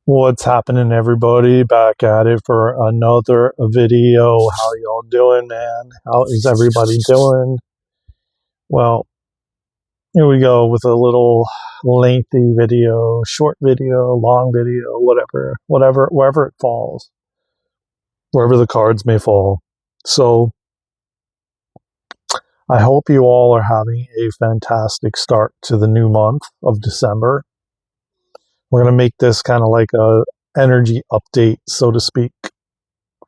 What's happening, everybody? Back at it for another video. How y'all doing, man? How is everybody doing? Well, here we go with a little lengthy video, short video, long video, wherever it falls, wherever the cards may fall. So I hope you all are having a fantastic start to the new month of December. We're going to make this kind of like a energy update, so to speak,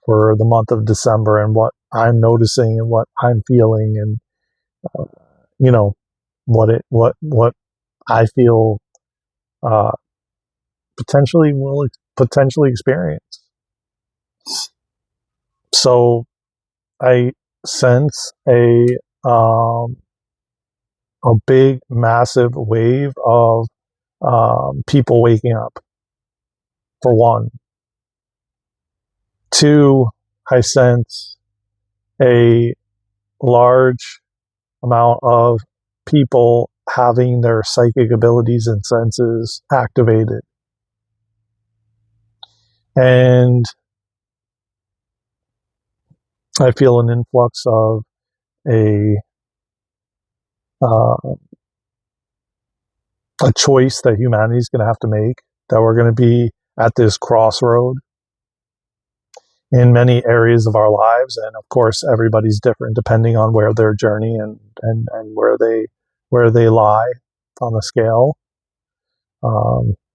for the month of December and what I'm noticing and what I'm feeling and what I feel potentially experience. So I sense a big, massive wave of people waking up, for one. Two, I sense a large amount of people having their psychic abilities and senses activated. And I feel an influx of a choice that humanity is going to have to make, that we're going to be at this crossroad in many areas of our lives. And of course, everybody's different depending on where their journey and where they lie on the scale.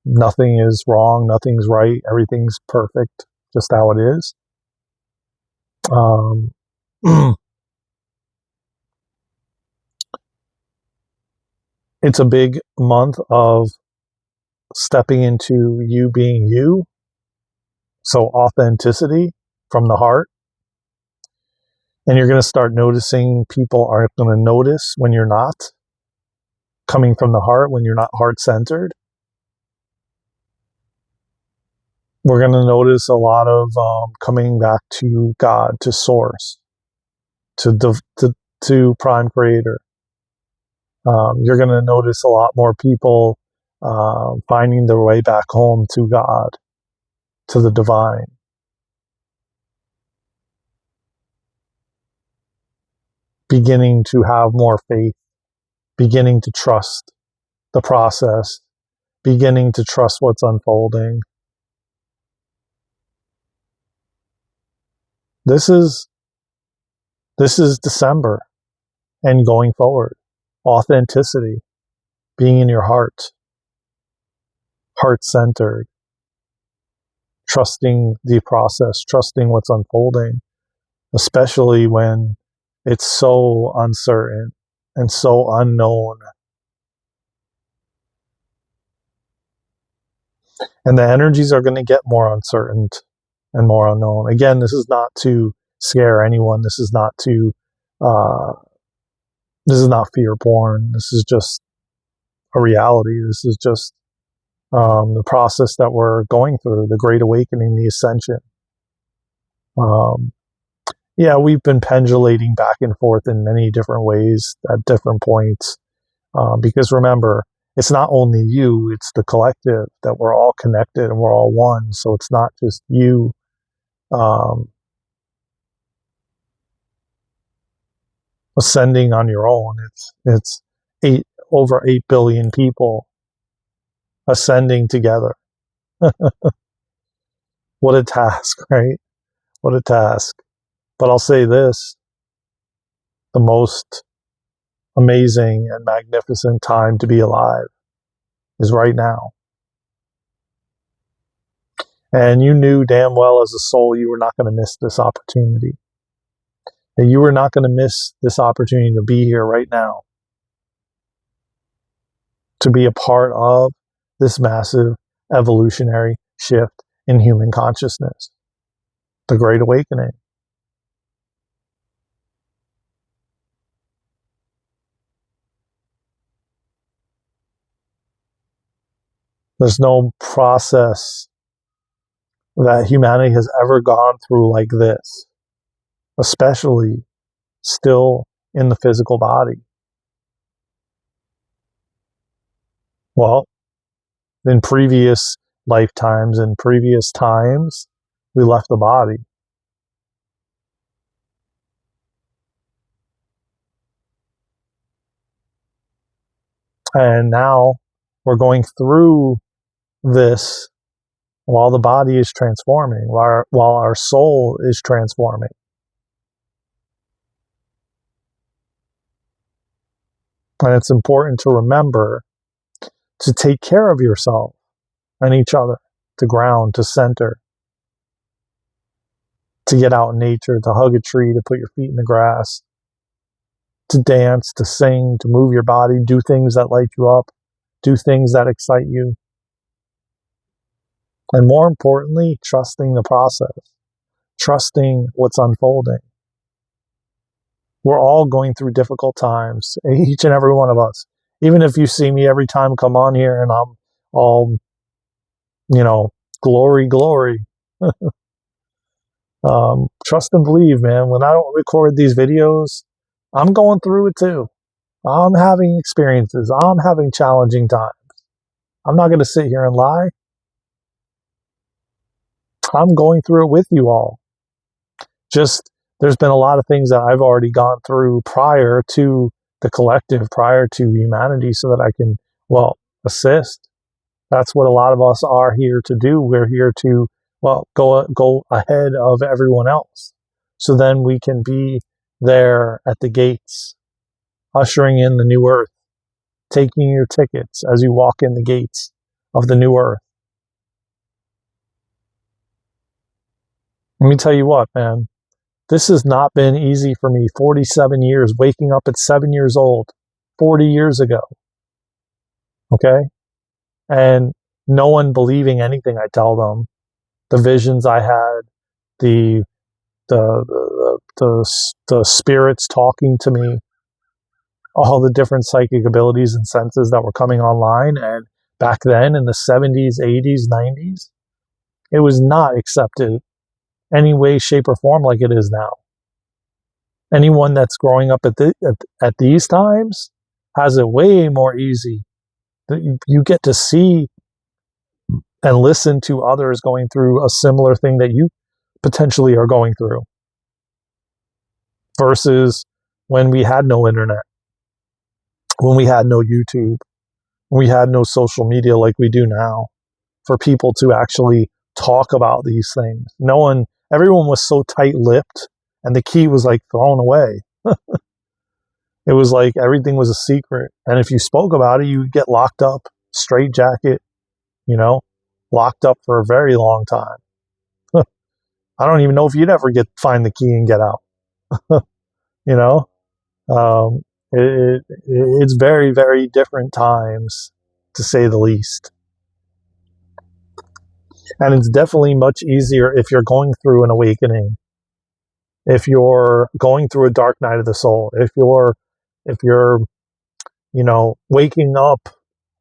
Nothing is wrong, nothing's right, everything's perfect, just how it is. It's a big month of stepping into you being you. So authenticity from the heart. And you're going to start noticing people aren't going to notice when you're not coming from the heart, when you're not heart-centered. We're going to notice a lot of coming back to God, to Source, to Prime Creator. You're going to notice a lot more people finding their way back home to God, to the divine. Beginning to have more faith, beginning to trust the process, beginning to trust what's unfolding. This is December and going forward. Authenticity, being in your heart, heart-centered, trusting the process, trusting what's unfolding, especially when it's so uncertain and so unknown. And the energies are going to get more uncertain and more unknown. Again, this is not to scare anyone. This is not fear porn. This is just a reality. This is just the process that we're going through, the Great Awakening, the Ascension. We've been pendulating back and forth in many different ways at different points. Because remember, it's not only you, it's the collective, that we're all connected and we're all one. So it's not just you ascending on your own. It's over 8 billion people ascending together. What a task, right? What a task. But I'll say this, the most amazing and magnificent time to be alive is right now. And you knew damn well as a soul you were not going to miss this opportunity. That you were not going to miss this opportunity to be here right now. To be a part of this massive evolutionary shift in human consciousness. The Great Awakening. There's no process that humanity has ever gone through like this, especially still in the physical body. Well, in previous lifetimes and previous times, we left the body. And now we're going through this while the body is transforming, while our soul is transforming. And it's important to remember to take care of yourself and each other, to ground, to center, to get out in nature, to hug a tree, to put your feet in the grass, to dance, to sing, to move your body, do things that light you up, do things that excite you. And more importantly, trusting the process, trusting what's unfolding. We're all going through difficult times, each and every one of us. Even if you see me every time come on here and I'm all, glory, glory. Trust and believe, man. When I don't record these videos, I'm going through it too. I'm having experiences. I'm having challenging times. I'm not going to sit here and lie. I'm going through it with you all. Just, there's been a lot of things that I've already gone through prior to the collective, prior to humanity, so that I can, assist. That's what a lot of us are here to do. We're here to, go ahead of everyone else. So then we can be there at the gates, ushering in the new earth, taking your tickets as you walk in the gates of the new earth. Let me tell you what, man. This has not been easy for me. 47 years, waking up at 7 years old, 40 years ago. Okay? And no one believing anything I tell them. The visions I had, the spirits talking to me, all the different psychic abilities and senses that were coming online. And back then in the 70s, 80s, 90s, it was not accepted any way, shape, or form like it is now. Anyone that's growing up at these times has it way more easy. You get to see and listen to others going through a similar thing that you potentially are going through, versus when we had no internet, when we had no YouTube, when we had no social media like we do now, for people to actually talk about these things. Everyone was so tight-lipped, and the key was like thrown away. It was like everything was a secret. And if you spoke about it, you would get locked up, straitjacket, locked up for a very long time. I don't even know if you'd ever find the key and get out. It's very, very different times, to say the least. And it's definitely much easier if you're going through an awakening, if you're going through a dark night of the soul, if you're waking up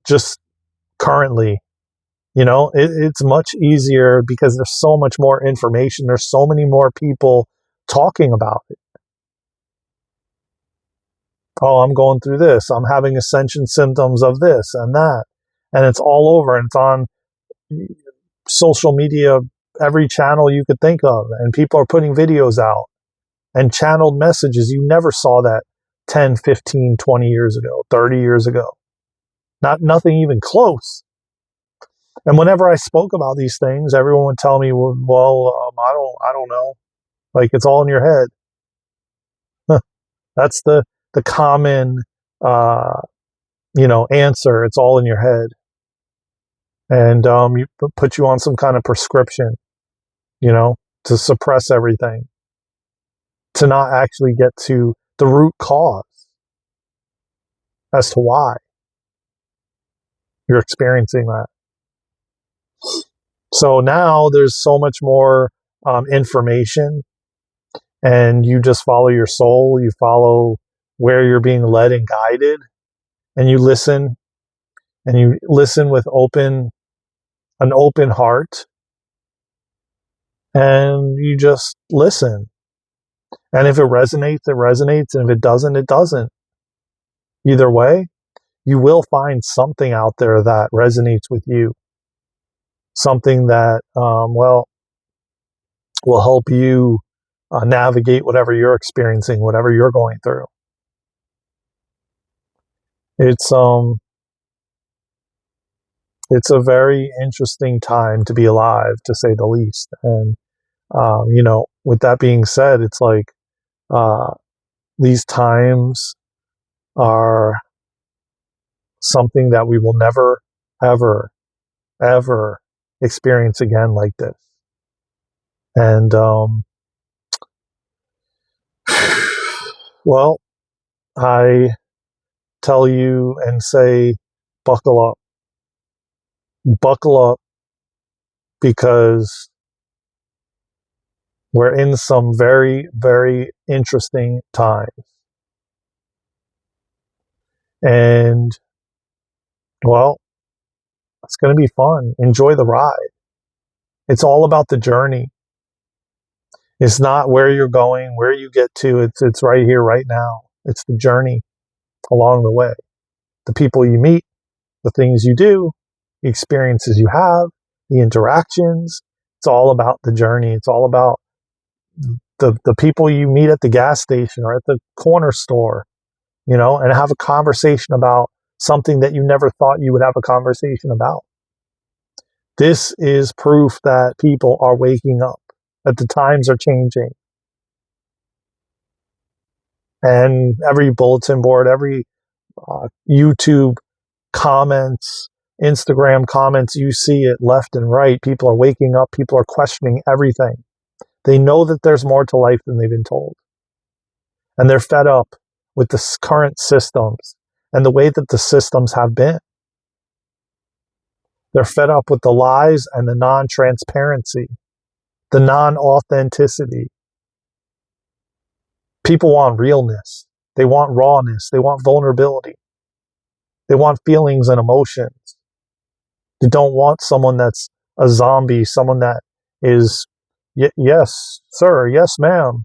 just currently. It's much easier because there's so much more information. There's so many more people talking about it. Oh, I'm going through this. I'm having ascension symptoms of this and that. And it's all over, and it's on social media, every channel you could think of. And people are putting videos out and channeled messages. You never saw that 10, 15, 20 years ago, 30 years ago. Nothing even close. And whenever I spoke about these things, everyone would tell me, I don't know. Like, it's all in your head. That's the common, answer. It's all in your head. And you put you on some kind of prescription, to suppress everything, to not actually get to the root cause as to why you're experiencing that. So now there's so much more information, and you just follow your soul. You follow where you're being led and guided, and you listen with an open heart, and you just listen. And if it resonates, it resonates, and if it doesn't, it doesn't. Either way, you will find something out there that resonates with you. something that, will help you navigate whatever you're experiencing, whatever you're going through. It's a very interesting time to be alive, to say the least. And with that being said, it's like these times are something that we will never, ever, ever experience again like this. And well, I tell you and say, buckle up. Buckle up, because we're in some very, very interesting times. And, well, it's going to be fun. Enjoy the ride. It's all about the journey. It's not where you're going, where you get to. It's right here, right now. It's the journey along the way. The people you meet, the things you do, the experiences you have, the interactions. It's all about the journey. It's all about the people you meet at the gas station or at the corner store, and have a conversation about something that you never thought you would have a conversation about. This is proof that people are waking up, that the times are changing. And every bulletin board, every YouTube comments, Instagram comments, you see it left and right. People are waking up. People are questioning everything. They know that there's more to life than they've been told. And they're fed up with the current systems and the way that the systems have been. They're fed up with the lies and the non-transparency, the non-authenticity. People want realness. They want rawness. They want vulnerability. They want feelings and emotions. They don't want someone that's a zombie, someone that is, yes, sir, yes, ma'am.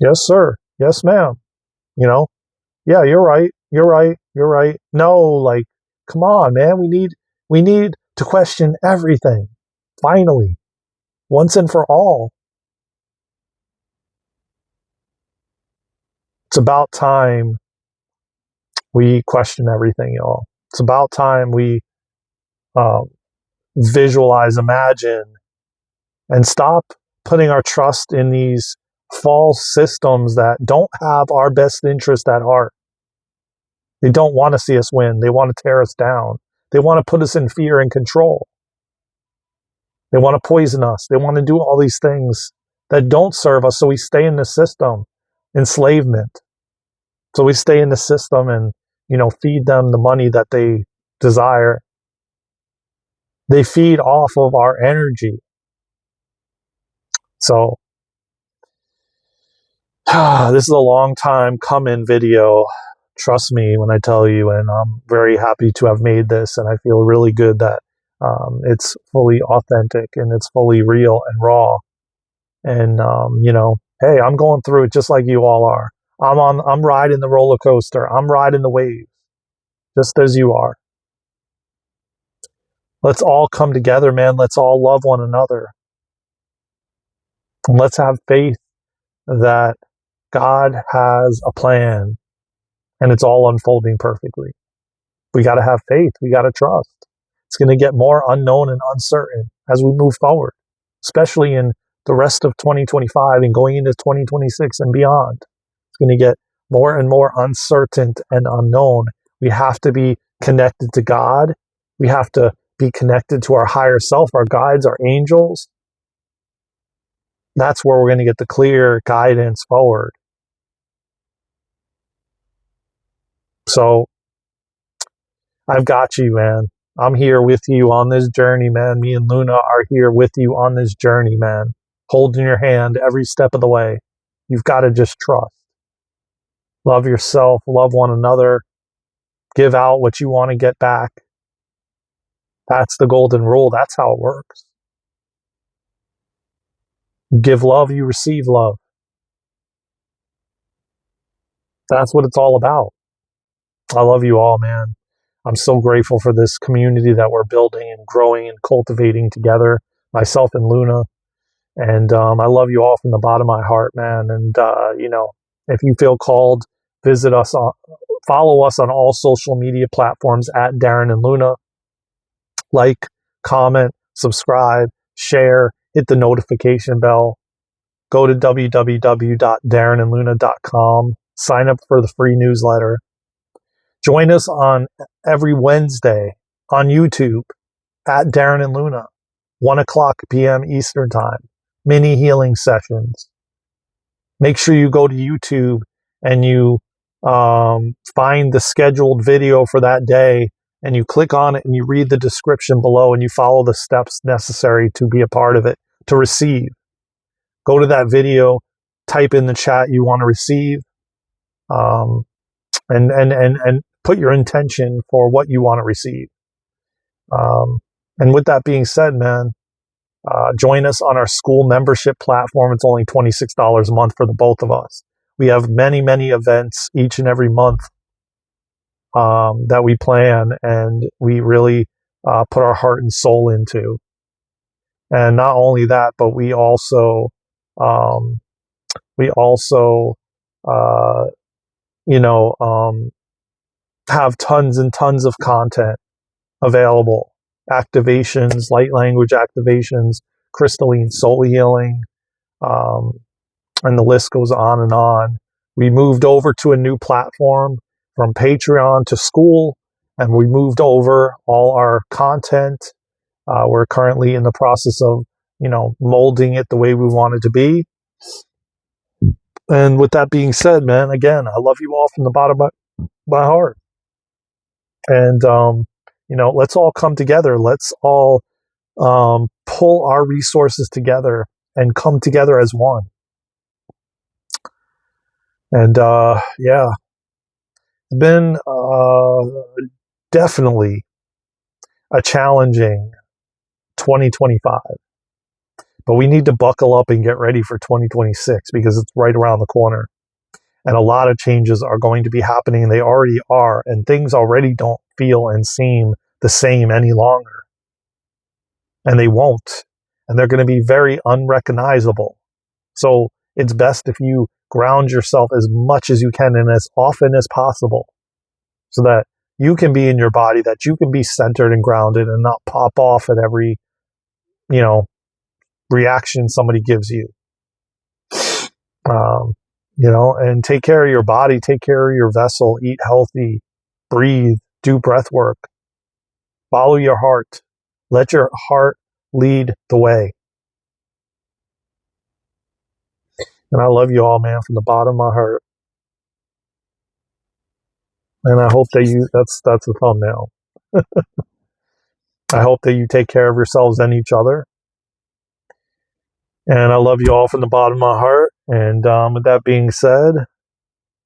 Yes, sir, yes, ma'am. Yeah, you're right. You're right. You're right. No, like, come on, man. We need to question everything. Finally, once and for all. It's about time we question everything, y'all. It's about time we visualize, imagine, and stop putting our trust in these false systems that don't have our best interest at heart. They don't want to see us win. They want to tear us down. They want to put us in fear and control. They want to poison us. They want to do all these things that don't serve us, so we stay in the system. Enslavement. So we stay in the system and, feed them the money that they desire. They feed off of our energy. So, this is a long time coming video. Trust me when I tell you, and I'm very happy to have made this, and I feel really good that it's fully authentic and it's fully real and raw. And, hey, I'm going through it just like you all are. I'm riding the roller coaster. I'm riding the wave, just as you are. Let's all come together, man. Let's all love one another. And let's have faith that God has a plan and it's all unfolding perfectly. We got to have faith. We got to trust. It's going to get more unknown and uncertain as we move forward, especially in the rest of 2025 and going into 2026 and beyond. It's going to get more and more uncertain and unknown. We have to be connected to God. We have to be connected to our higher self, our guides, our angels. That's where we're going to get the clear guidance forward. So I've got you, man. I'm here with you on this journey, man. Me and Luna are here with you on this journey, man. Holding your hand every step of the way. You've got to just trust. Love yourself. Love one another. Give out what you want to get back. That's the golden rule. That's how it works. You give love, you receive love. That's what it's all about. I love you all, man. I'm so grateful for this community that we're building and growing and cultivating together, myself and Luna. And I love you all from the bottom of my heart, man. And, if you feel called, follow us on all social media platforms at Daren and Luna. Like, comment, subscribe, share, hit the notification bell. Go to www.darenandluna.com. Sign up for the free newsletter. Join us on every Wednesday on YouTube at Daren and Luna, 1 o'clock p.m. Eastern Time. Mini healing sessions. Make sure you go to YouTube and you find the scheduled video for that day, and you click on it and you read the description below and you follow the steps necessary to be a part of it, to receive. Go to that video, type in the chat you want to receive, and put your intention for what you want to receive. And with that being said, man, join us on our school membership platform. It's only $26 a month for the both of us. We have many, many events each and every month that we plan and we really put our heart and soul into. And not only that, but we also have tons and tons of content available. Activations, light language activations, Crystalline Soul Healing, and the list goes on and on. We moved over to a new platform from Patreon to School, and we moved over all our content. We're currently in the process of, molding it the way we want it to be. And with that being said, man, again, I love you all from the bottom of my heart. And, let's all come together. Let's all pull our resources together and come together as one. And, it's been definitely a challenging 2025. But we need to buckle up and get ready for 2026 because it's right around the corner. And a lot of changes are going to be happening, and they already are. And things already don't feel and seem the same any longer. And they won't. And they're going to be very unrecognizable. So it's best if you ground yourself as much as you can and as often as possible so that you can be in your body, that you can be centered and grounded and not pop off at every, reaction somebody gives you. And take care of your body, take care of your vessel, eat healthy, breathe, do breath work, follow your heart, let your heart lead the way. And I love you all, man, from the bottom of my heart. And I hope that that's the thumbnail. I hope that you take care of yourselves and each other. And I love you all from the bottom of my heart. And with that being said,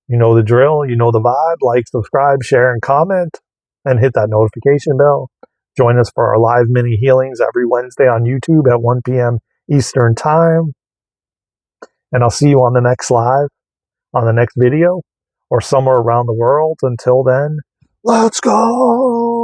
you know the drill, you know the vibe. Like, subscribe, share, and comment. And hit that notification bell. Join us for our live mini healings every Wednesday on YouTube at 1 p.m. Eastern Time. And I'll see you on the next live, on the next video, or somewhere around the world. Until then, let's go!